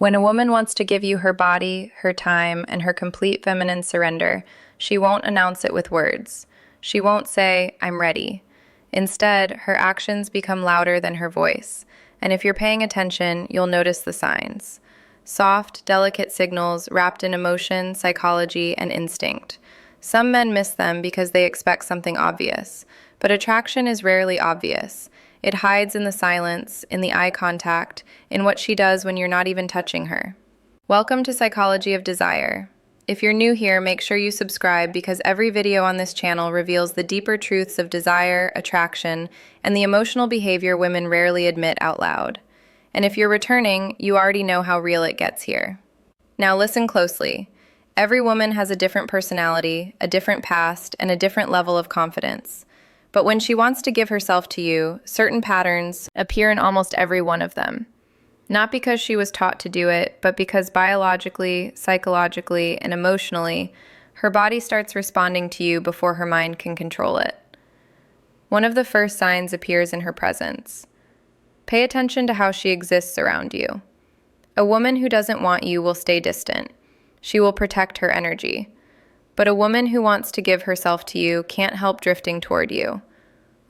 When a woman wants to give you her body, her time, and her complete feminine surrender, she won't announce it with words. She won't say, "I'm ready." Instead, her actions become louder than her voice, and if you're paying attention, you'll notice the signs. Soft, delicate signals wrapped in emotion, psychology, and instinct. Some men miss them because they expect something obvious, but attraction is rarely obvious. It hides in the silence, in the eye contact, in what she does when you're not even touching her. Welcome to Psychology of Desire. If you're new here, make sure you subscribe because every video on this channel reveals the deeper truths of desire, attraction, and the emotional behavior women rarely admit out loud. And if you're returning, you already know how real it gets here. Now listen closely. Every woman has a different personality, a different past, and a different level of confidence. But when she wants to give herself to you, certain patterns appear in almost every one of them. Not because she was taught to do it, but because biologically, psychologically, and emotionally, her body starts responding to you before her mind can control it. One of the first signs appears in her presence. Pay attention to how she exists around you. A woman who doesn't want you will stay distant. She will protect her energy. But a woman who wants to give herself to you can't help drifting toward you.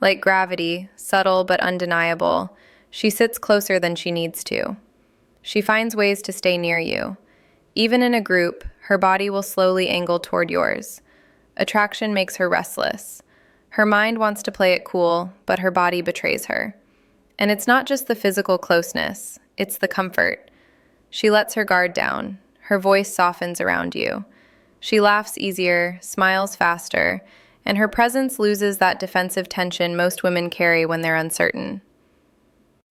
Like gravity, subtle but undeniable, she sits closer than she needs to. She finds ways to stay near you. Even in a group, her body will slowly angle toward yours. Attraction makes her restless. Her mind wants to play it cool, but her body betrays her. And it's not just the physical closeness, it's the comfort. She lets her guard down. Her voice softens around you. She laughs easier, smiles faster, and her presence loses that defensive tension most women carry when they're uncertain.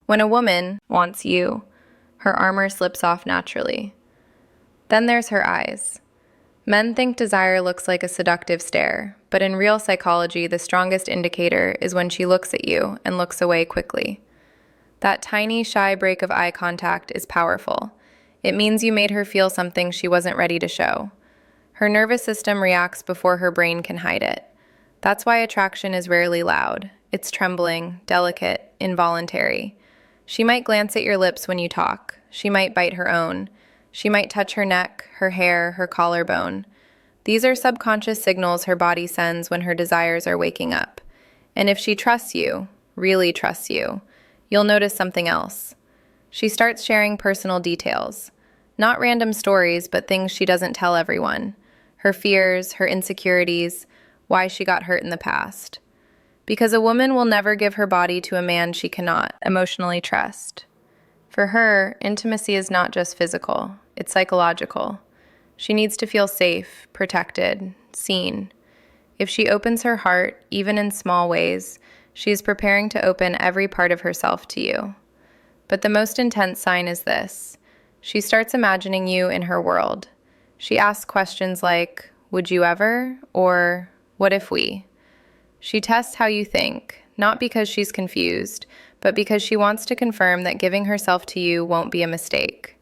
When a woman wants you, her armor slips off naturally. Then there's her eyes. Men think desire looks like a seductive stare, but in real psychology, the strongest indicator is when she looks at you and looks away quickly. That tiny, shy break of eye contact is powerful. It means you made her feel something she wasn't ready to show. Her nervous system reacts before her brain can hide it. That's why attraction is rarely loud. It's trembling, delicate, involuntary. She might glance at your lips when you talk. She might bite her own. She might touch her neck, her hair, her collarbone. These are subconscious signals her body sends when her desires are waking up. And if she trusts you, really trusts you, you'll notice something else. She starts sharing personal details. Not random stories, but things she doesn't tell everyone. Her fears, her insecurities, why she got hurt in the past. Because a woman will never give her body to a man she cannot emotionally trust. For her, intimacy is not just physical, it's psychological. She needs to feel safe, protected, seen. If she opens her heart, even in small ways, she is preparing to open every part of herself to you. But the most intense sign is this. She starts imagining you in her world. She asks questions like, "Would you ever?" or "What if we?" She tests how you think, not because she's confused, but because she wants to confirm that giving herself to you won't be a mistake.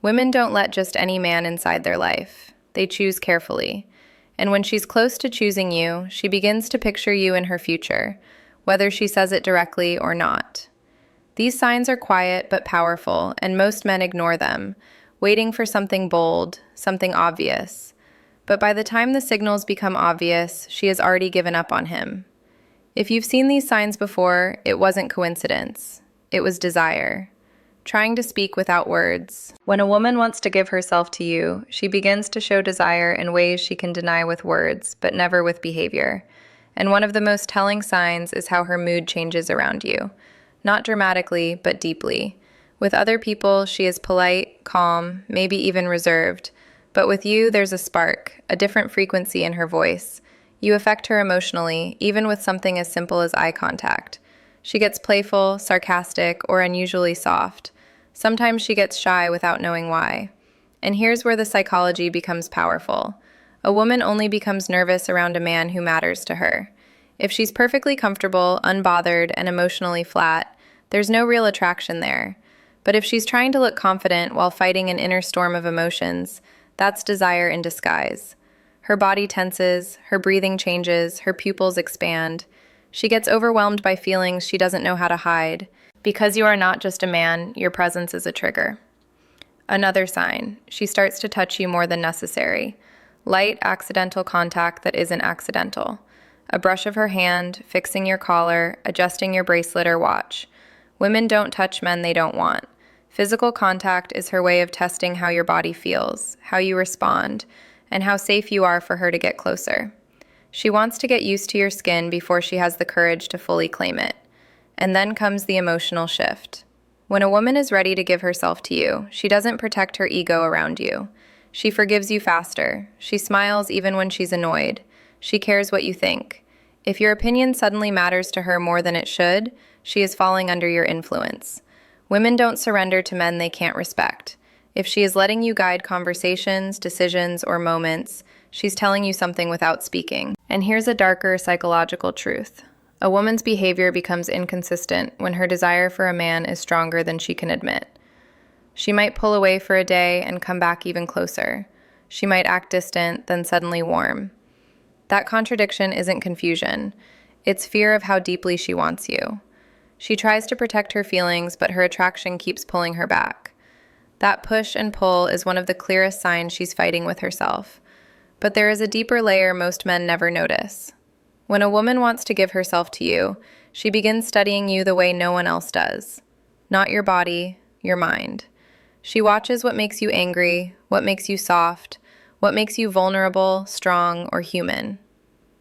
Women don't let just any man inside their life. They choose carefully. And when she's close to choosing you, she begins to picture you in her future, whether she says it directly or not. These signs are quiet but powerful, and most men ignore them, waiting for something bold, something obvious. But by the time the signals become obvious, she has already given up on him. If you've seen these signs before, it wasn't coincidence. It was desire. Trying to speak without words. When a woman wants to give herself to you, she begins to show desire in ways she can deny with words, but never with behavior. And one of the most telling signs is how her mood changes around you. Not dramatically, but deeply. With other people, she is polite, calm, maybe even reserved. But with you, there's a spark, a different frequency in her voice. You affect her emotionally, even with something as simple as eye contact. She gets playful, sarcastic, or unusually soft. Sometimes she gets shy without knowing why. And here's where the psychology becomes powerful. A woman only becomes nervous around a man who matters to her. If she's perfectly comfortable, unbothered, and emotionally flat, there's no real attraction there. But if she's trying to look confident while fighting an inner storm of emotions, that's desire in disguise. Her body tenses, her breathing changes, her pupils expand. She gets overwhelmed by feelings she doesn't know how to hide. Because you are not just a man, your presence is a trigger. Another sign, she starts to touch you more than necessary. Light, accidental contact that isn't accidental. A brush of her hand, fixing your collar, adjusting your bracelet or watch. Women don't touch men they don't want. Physical contact is her way of testing how your body feels, how you respond, and how safe you are for her to get closer. She wants to get used to your skin before she has the courage to fully claim it. And then comes the emotional shift. When a woman is ready to give herself to you, she doesn't protect her ego around you. She forgives you faster. She smiles even when she's annoyed. She cares what you think. If your opinion suddenly matters to her more than it should, she is falling under your influence. Women don't surrender to men they can't respect. If she is letting you guide conversations, decisions, or moments, she's telling you something without speaking. And here's a darker psychological truth. A woman's behavior becomes inconsistent when her desire for a man is stronger than she can admit. She might pull away for a day and come back even closer. She might act distant, then suddenly warm. That contradiction isn't confusion. It's fear of how deeply she wants you. She tries to protect her feelings, but her attraction keeps pulling her back. That push and pull is one of the clearest signs she's fighting with herself. But there is a deeper layer most men never notice. When a woman wants to give herself to you, she begins studying you the way no one else does. Not your body, your mind. She watches what makes you angry, what makes you soft, what makes you vulnerable, strong, or human.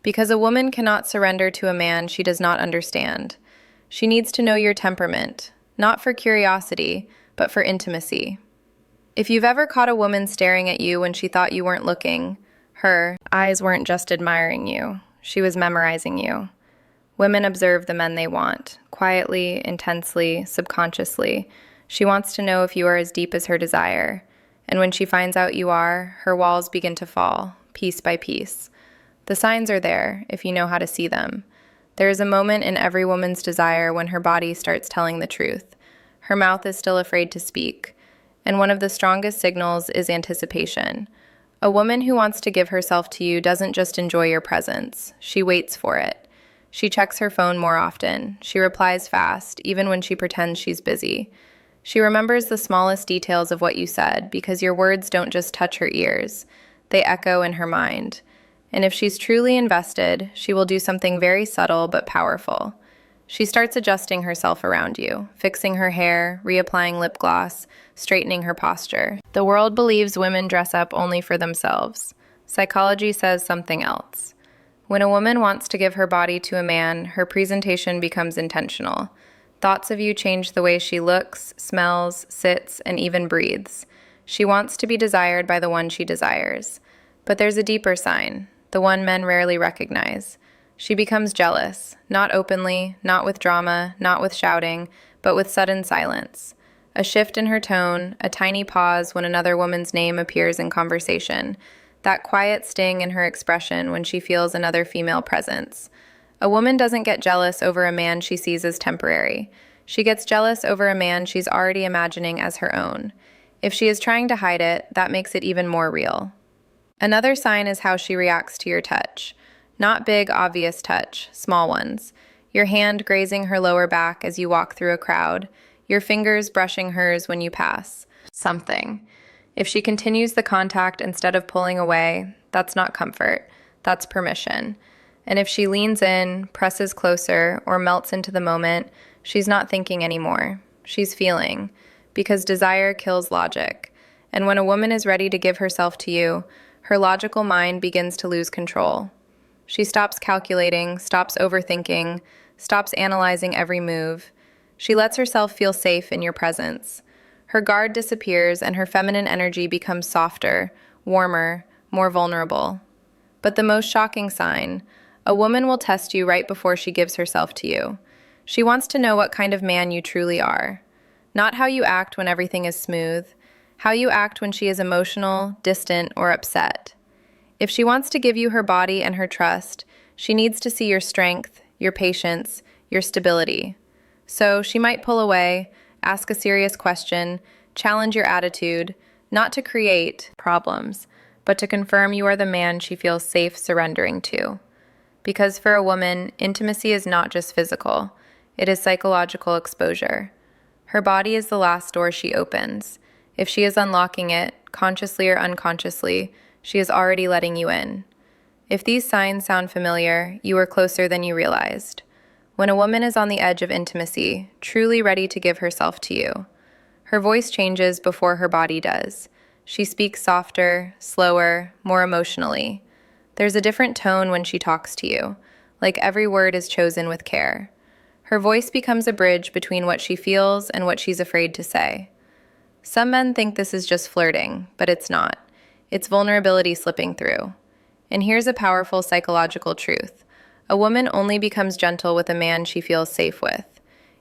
Because a woman cannot surrender to a man she does not understand. She needs to know your temperament, not for curiosity, but for intimacy. If you've ever caught a woman staring at you when she thought you weren't looking, her eyes weren't just admiring you. She was memorizing you. Women observe the men they want, quietly, intensely, subconsciously. She wants to know if you are as deep as her desire. And when she finds out you are, her walls begin to fall, piece by piece. The signs are there, if you know how to see them. There is a moment in every woman's desire when her body starts telling the truth. Her mouth is still afraid to speak. And one of the strongest signals is anticipation. A woman who wants to give herself to you doesn't just enjoy your presence. She waits for it. She checks her phone more often. She replies fast, even when she pretends she's busy. She remembers the smallest details of what you said, because your words don't just touch her ears. They echo in her mind. And if she's truly invested, she will do something very subtle but powerful. She starts adjusting herself around you, fixing her hair, reapplying lip gloss, straightening her posture. The world believes women dress up only for themselves. Psychology says something else. When a woman wants to give her body to a man, her presentation becomes intentional. Thoughts of you change the way she looks, smells, sits, and even breathes. She wants to be desired by the one she desires. But there's a deeper sign, the one men rarely recognize. She becomes jealous, not openly, not with drama, not with shouting, but with sudden silence. A shift in her tone, a tiny pause when another woman's name appears in conversation. That quiet sting in her expression when she feels another female presence. A woman doesn't get jealous over a man she sees as temporary. She gets jealous over a man she's already imagining as her own. If she is trying to hide it, that makes it even more real. Another sign is how she reacts to your touch. Not big, obvious touch, small ones. Your hand grazing her lower back as you walk through a crowd. Your fingers brushing hers when you pass. Something. If she continues the contact instead of pulling away, that's not comfort. That's permission. And if she leans in, presses closer, or melts into the moment, she's not thinking anymore. She's feeling. Because desire kills logic. And when a woman is ready to give herself to you, her logical mind begins to lose control. She stops calculating, stops overthinking, stops analyzing every move. She lets herself feel safe in your presence. Her guard disappears and her feminine energy becomes softer, warmer, more vulnerable. But the most shocking sign, a woman will test you right before she gives herself to you. She wants to know what kind of man you truly are. Not how you act when everything is smooth, how you act when she is emotional, distant, or upset. If she wants to give you her body and her trust, she needs to see your strength, your patience, your stability. So she might pull away, ask a serious question, challenge your attitude, not to create problems, but to confirm you are the man she feels safe surrendering to. Because for a woman, intimacy is not just physical, it is psychological exposure. Her body is the last door she opens. If she is unlocking it, consciously or unconsciously, she is already letting you in. If these signs sound familiar, you are closer than you realized. When a woman is on the edge of intimacy, truly ready to give herself to you, her voice changes before her body does. She speaks softer, slower, more emotionally. There's a different tone when she talks to you, like every word is chosen with care. Her voice becomes a bridge between what she feels and what she's afraid to say. Some men think this is just flirting, but it's not. It's vulnerability slipping through. And here's a powerful psychological truth. A woman only becomes gentle with a man she feels safe with.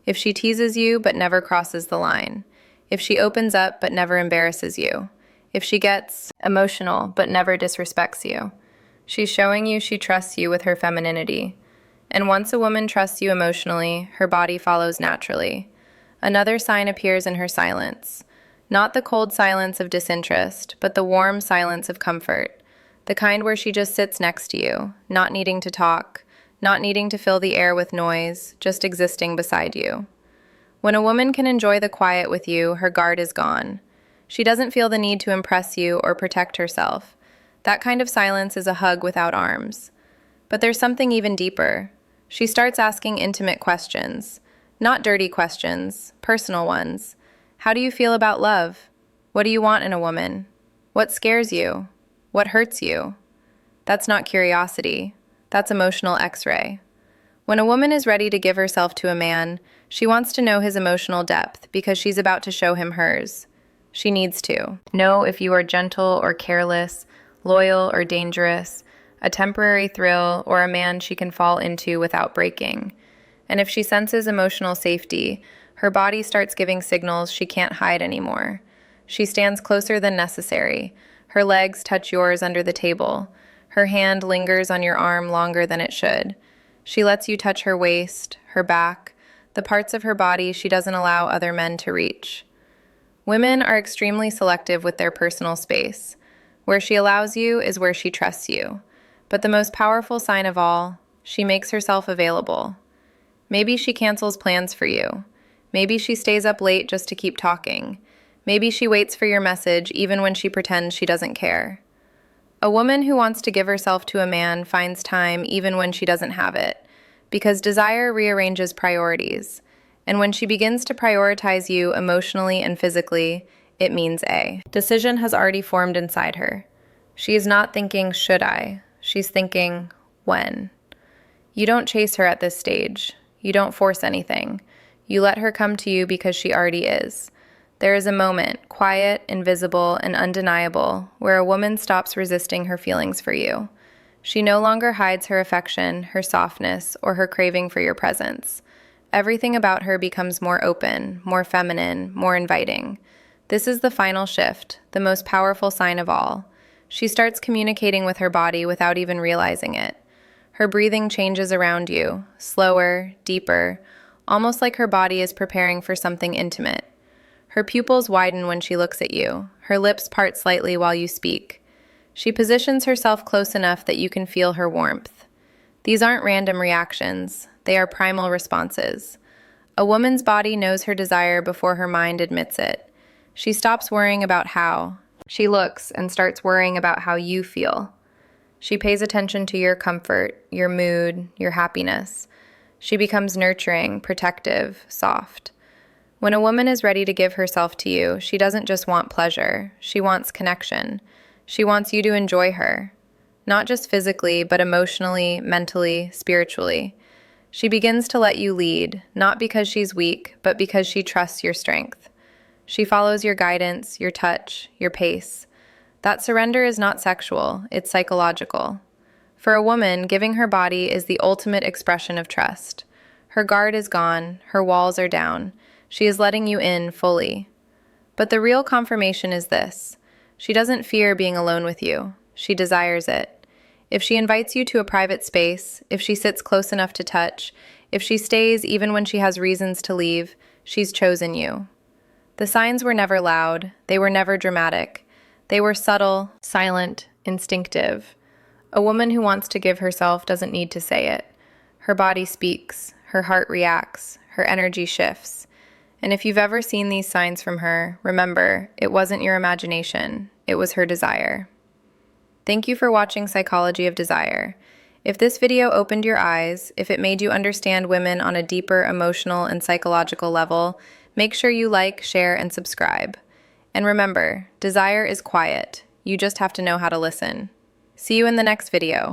If she teases you but never crosses the line. If she opens up but never embarrasses you. If she gets emotional but never disrespects you. She's showing you she trusts you with her femininity. And once a woman trusts you emotionally, her body follows naturally. Another sign appears in her silence. Not the cold silence of disinterest, but the warm silence of comfort. The kind where she just sits next to you, not needing to talk, not needing to fill the air with noise, just existing beside you. When a woman can enjoy the quiet with you, her guard is gone. She doesn't feel the need to impress you or protect herself. That kind of silence is a hug without arms. But there's something even deeper. She starts asking intimate questions. Not dirty questions, personal ones. How do you feel about love? What do you want in a woman? What scares you? What hurts you? That's not curiosity. That's emotional X-ray. When a woman is ready to give herself to a man, she wants to know his emotional depth because she's about to show him hers. She needs to know if you are gentle or careless, loyal or dangerous, a temporary thrill, or a man she can fall into without breaking. And if she senses emotional safety, her body starts giving signals she can't hide anymore. She stands closer than necessary. Her legs touch yours under the table. Her hand lingers on your arm longer than it should. She lets you touch her waist, her back, the parts of her body she doesn't allow other men to reach. Women are extremely selective with their personal space. Where she allows you is where she trusts you. But the most powerful sign of all, she makes herself available. Maybe she cancels plans for you. Maybe she stays up late just to keep talking. Maybe she waits for your message even when she pretends she doesn't care. A woman who wants to give herself to a man finds time even when she doesn't have it, because desire rearranges priorities. And when she begins to prioritize you emotionally and physically, it means a decision has already formed inside her. She is not thinking, should I? She's thinking, when? You don't chase her at this stage. You don't force anything. You let her come to you because she already is. There is a moment, quiet, invisible, and undeniable, where a woman stops resisting her feelings for you. She no longer hides her affection, her softness, or her craving for your presence. Everything about her becomes more open, more feminine, more inviting. This is the final shift, the most powerful sign of all. She starts communicating with her body without even realizing it. Her breathing changes around you, slower, deeper, almost like her body is preparing for something intimate. Her pupils widen when she looks at you. Her lips part slightly while you speak. She positions herself close enough that you can feel her warmth. These aren't random reactions. They are primal responses. A woman's body knows her desire before her mind admits it. She stops worrying about how. She looks and starts worrying about how you feel. She pays attention to your comfort, your mood, your happiness. She becomes nurturing, protective, soft. When a woman is ready to give herself to you, she doesn't just want pleasure. She wants connection. She wants you to enjoy her. Not just physically, but emotionally, mentally, spiritually. She begins to let you lead, not because she's weak, but because she trusts your strength. She follows your guidance, your touch, your pace. That surrender is not sexual, it's psychological. For a woman, giving her body is the ultimate expression of trust. Her guard is gone, her walls are down. She is letting you in fully. But the real confirmation is this. She doesn't fear being alone with you. She desires it. If she invites you to a private space, if she sits close enough to touch, if she stays even when she has reasons to leave, she's chosen you. The signs were never loud. They were never dramatic. They were subtle, silent, instinctive. A woman who wants to give herself doesn't need to say it. Her body speaks. Her heart reacts. Her energy shifts. And if you've ever seen these signs from her, remember, it wasn't your imagination, it was her desire. Thank you for watching Psychology of Desire. If this video opened your eyes, if it made you understand women on a deeper emotional and psychological level, make sure you like, share, and subscribe. And remember, desire is quiet. You just have to know how to listen. See you in the next video.